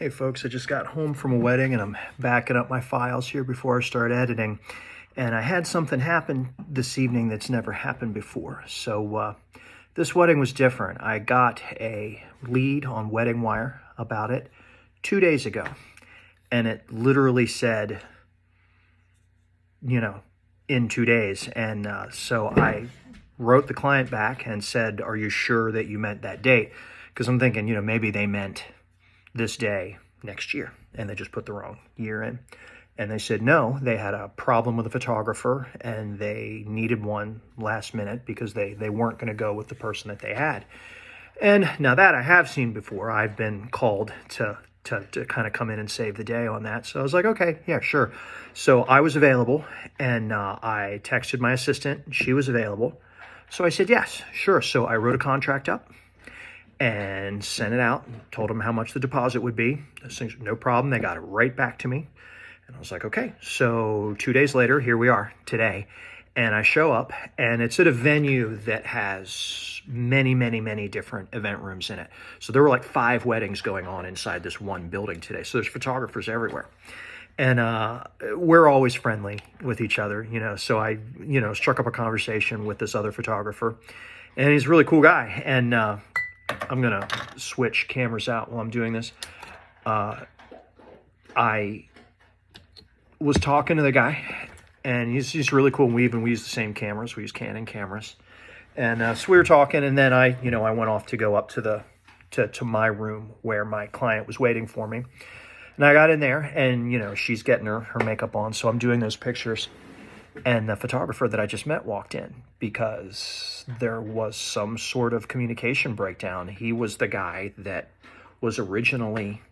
Hey folks, I just got home from a wedding and I'm backing up my files here before I start editing. And I had something happen this evening that's never happened before. So this wedding was different. I got a lead on Wedding Wire about it 2 days ago. And it literally said, in 2 days. And so I wrote the client back and said, are you sure that you meant that date? Because I'm thinking, maybe they meant this day next year and they just put the wrong year in. And they said no, they had a problem with a photographer and they needed one last minute because they weren't going to go with the person that they had. And now that I have seen before, I've been called to kind of come in and save the day on that. So I was like, okay, yeah, sure. So I was available and I texted my assistant. She was available. So I said, yes, sure. So I wrote a contract up and sent it out, told them how much the deposit would be. No problem. They got it right back to me. And I was like, okay. So 2 days later, here we are today. And I show up and it's at a venue that has many, many, many different event rooms in it. So there were like 5 weddings going on inside this one building today. So there's photographers everywhere. And we're always friendly with each other, So I, struck up a conversation with this other photographer. And he's a really cool guy. And I'm going to switch cameras out while I'm doing this. I was talking to the guy, and he's really cool. We use the same cameras. We use Canon cameras. And so we were talking, and then I went off to go up to my room where my client was waiting for me. And I got in there, and, she's getting her makeup on, so I'm doing those pictures. And the photographer that I just met walked in because there was some sort of communication breakdown. He was the guy that was originally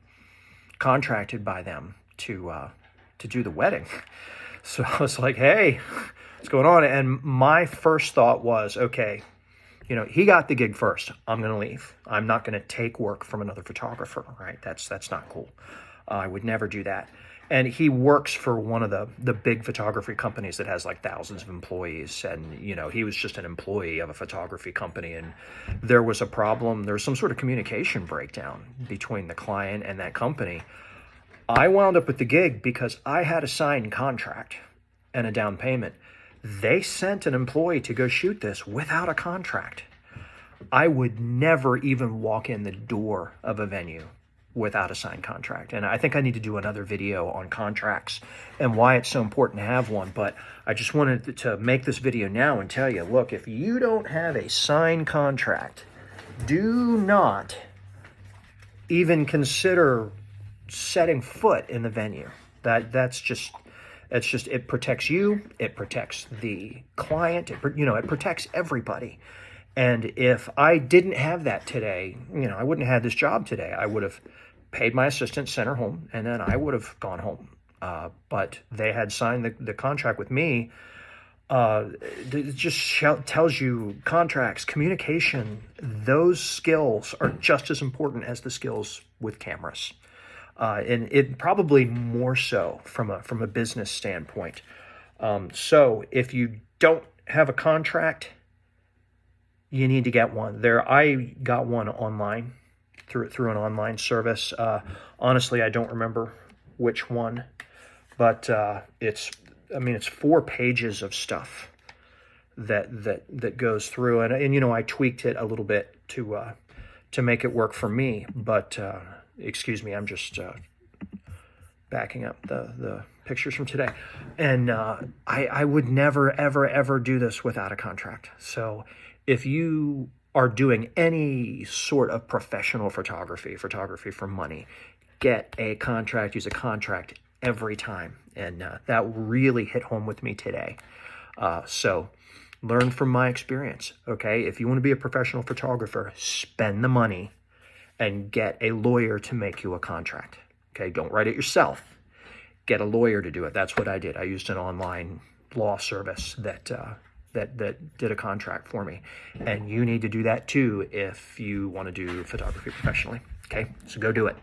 contracted by them to do the wedding. So I was like, hey, what's going on? And my first thought was, okay, he got the gig first. I'm going to leave. I'm not going to take work from another photographer, right? That's not cool. I would never do that. And he works for one of the big photography companies that has like thousands of employees. And, he was just an employee of a photography company. And there was a problem. There was some sort of communication breakdown between the client and that company. I wound up with the gig because I had a signed contract and a down payment. They sent an employee to go shoot this without a contract. I would never even walk in the door of a venue without a signed contract. And I think I need to do another video on contracts and why it's so important to have one. But I just wanted to make this video now and tell you, look, if you don't have a signed contract, do not even consider setting foot in the venue. It protects you, it protects the client, it protects everybody. And if I didn't have that today, I wouldn't have had this job today. I would have paid my assistant, sent her home, and then I would have gone home. But they had signed the contract with me. It just tells you contracts, communication, those skills are just as important as the skills with cameras. And it probably more so from a business standpoint. So if you don't have a contract, you need to get one. I got one online through an online service. Honestly, I don't remember which one, but it's 4 pages of stuff that goes through, and I tweaked it a little bit to make it work for me. But excuse me, I'm just backing up the pictures from today, and I would never ever do this without a contract. So if you are doing any sort of professional photography for money, get a contract, use a contract every time. And that really hit home with me today. So learn from my experience, okay? If you want to be a professional photographer, spend the money and get a lawyer to make you a contract, okay? Don't write it yourself. Get a lawyer to do it. That's what I did. I used an online law service that did a contract for me. And you need to do that too if you want to do photography professionally. Okay, so go do it.